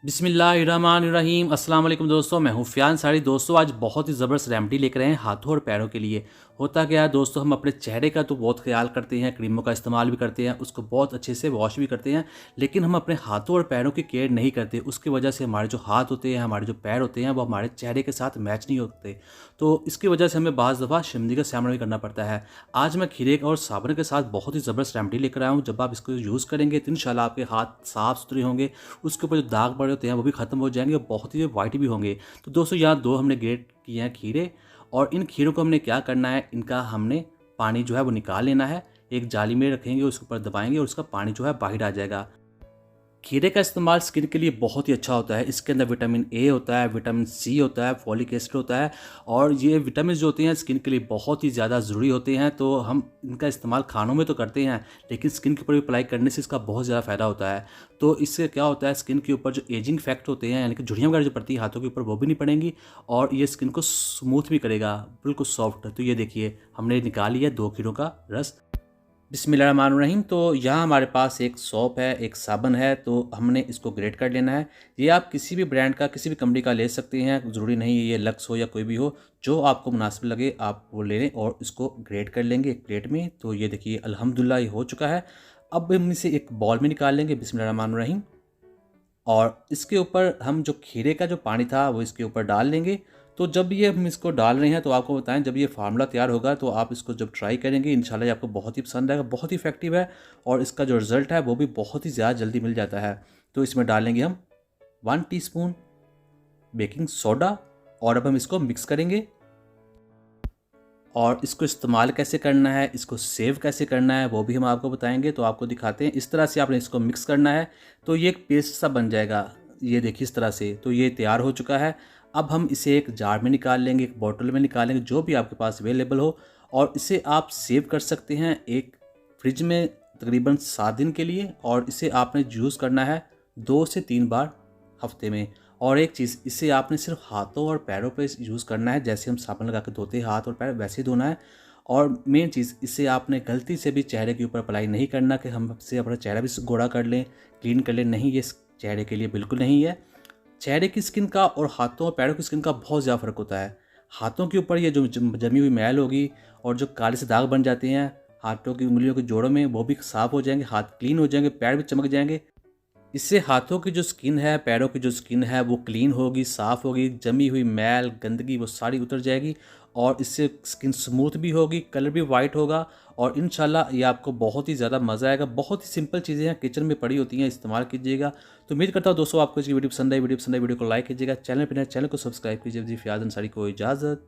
बिस्मिल्लाहिर्रहमानिर्रहीम अस्सलाम वालेकुम दोस्तों, मैं हूँ फ़ियान सारी। दोस्तों आज बहुत ही ज़बरदस्त रेमेडी लेकर आए हैं हाथों और पैरों के लिए। होता क्या है दोस्तों, हम अपने चेहरे का तो बहुत ख्याल करते हैं, क्रीमों का इस्तेमाल भी करते हैं, उसको बहुत अच्छे से वॉश भी करते हैं, लेकिन हम अपने हाथों और पैरों की केयर नहीं करते। उसकी वजह से हमारे जो हाथ होते हैं, हमारे जो पैर होते हैं, वो हमारे चेहरे के साथ मैच नहीं होते। तो इसकी वजह से हमें बाज़ दफ़ा शर्मिंदगी का सामना भी करना पड़ता है। आज मैं खीरे और साबुन के साथ बहुत ही ज़बरदस्त रेमेडी लेकर आया हूँ। जब आप इसको यूज़ करेंगे तो इंशाल्लाह आपके हाथ साफ़ सुथरे होंगे, उसके ऊपर जो दाग पड़े होते हैं वो भी ख़त्म हो जाएँगे और बहुत ही वाइट भी होंगे। तो दोस्तों यहाँ 2 हमने ग्रेट किए हैं खीरे, और इन खीरों को हमने क्या करना है, इनका हमने पानी जो है वो निकाल लेना है। एक जाली में रखेंगे, उसके ऊपर दबाएँगे और उसका पानी जो है बाहर आ जाएगा। खीरे का इस्तेमाल स्किन के लिए बहुत ही अच्छा होता है। इसके अंदर विटामिन ए होता है, विटामिन सी होता है, फॉलिक एसिड होता है, और ये विटामिन जो होते हैं स्किन के लिए बहुत ही ज़्यादा ज़रूरी होते हैं। तो हम इनका इस्तेमाल खानों में तो करते हैं, लेकिन स्किन के ऊपर भी अप्लाई करने से इसका बहुत ज़्यादा फ़ायदा होता है। तो इससे क्या होता है, स्किन के ऊपर जो एजिंग इफेक्ट होते हैं, यानी कि झुर्रियाँ वगैरह जो पड़ती हैं हाथों के ऊपर, वो भी नहीं पड़ेंगी, और ये स्किन को स्मूथ भी करेगा, बिल्कुल सॉफ्ट। तो ये देखिए, हमने निकाल लिया 2 खीरों का रस। बिस्मिल्लाहिर्रहमानिर्रहीम। तो यहाँ हमारे पास एक सोप है, एक साबुन है, तो हमने इसको ग्रेट कर लेना है। ये आप किसी भी ब्रांड का, किसी भी कंपनी का ले सकते हैं, ज़रूरी नहीं है ये लक्स हो या कोई भी हो, जो आपको मुनासिब लगे आप वो ले लें और इसको ग्रेट कर लेंगे एक प्लेट में। तो ये देखिए अल्हम्दुलिल्लाह ये हो चुका है। अब हम इसे एक बॉल में निकाल लेंगे, बिस्मिल्लाहिर्रहमानिर्रहीम, और इसके ऊपर हम जो खीरे का जो पानी था वो इसके ऊपर डाल लेंगे। तो जब ये हम इसको डाल रहे हैं तो आपको बताएं, जब ये फार्मूला तैयार होगा तो आप इसको जब ट्राई करेंगे इंशाल्लाह ये आपको बहुत ही पसंद आएगा। बहुत ही इफेक्टिव है और इसका जो रिज़ल्ट है वो भी बहुत ही ज़्यादा जल्दी मिल जाता है। तो इसमें डालेंगे हम 1 टीस्पून बेकिंग सोडा, और अब हम इसको मिक्स करेंगे। और इसको इस्तेमाल कैसे करना है, इसको सेव कैसे करना है, वो भी हम आपको बताएंगे। तो आपको दिखाते हैं, इस तरह से आपने इसको मिक्स करना है तो ये एक पेस्ट सा बन जाएगा। ये देखिए इस तरह से, तो ये तैयार हो चुका है। अब हम इसे एक जार में निकाल लेंगे, एक बॉटल में निकाल लेंगे, जो भी आपके पास अवेलेबल हो, और इसे आप सेव कर सकते हैं एक फ्रिज में तकरीबन 7 दिन के लिए। और इसे आपने यूज़ करना है 2 से 3 बार हफ्ते में। और एक चीज़, इसे आपने सिर्फ हाथों और पैरों पे यूज़ करना है, जैसे हम साबुन लगा के धोते हैं हाथ और पैर, वैसे ही धोना है। और मेन चीज़, इसे आपने गलती से भी चेहरे के ऊपर अप्लाई नहीं करना कि हम से अपना चेहरा भी गोरा कर लें, क्लीन कर लें। नहीं, ये चेहरे के लिए बिल्कुल नहीं है। चेहरे की स्किन का और हाथों और पैरों की स्किन का बहुत ज़्यादा फ़र्क होता है। हाथों के ऊपर ये जो जमी हुई मैल होगी और जो काले से दाग बन जाते हैं हाथों की उंगलियों के जोड़ों में, वो भी साफ़ हो जाएंगे, हाथ क्लीन हो जाएंगे, पैर भी चमक जाएंगे। इससे हाथों की जो स्किन है, पैरों की जो स्किन है, वो क्लीन होगी, साफ़ होगी, जमी हुई मैल, गंदगी वो सारी उतर जाएगी, और इससे स्किन स्मूथ भी होगी, कलर भी वाइट होगा, और इंशाल्लाह ये आपको बहुत ही ज़्यादा मज़ा आएगा। बहुत ही सिंपल चीज़ें हैं, किचन में पड़ी होती हैं, इस्तेमाल कीजिएगा। तो उम्मीद करता हूँ दोस्तों आपको इसकी वीडियो पसंद आई। वीडियो पसंद आई, वीडियो को लाइक कीजिएगा, चैनल पर नए चैनल को सब्सक्राइब कीजिए। जी फ़ियाज़ अंसारी को इजाज़त।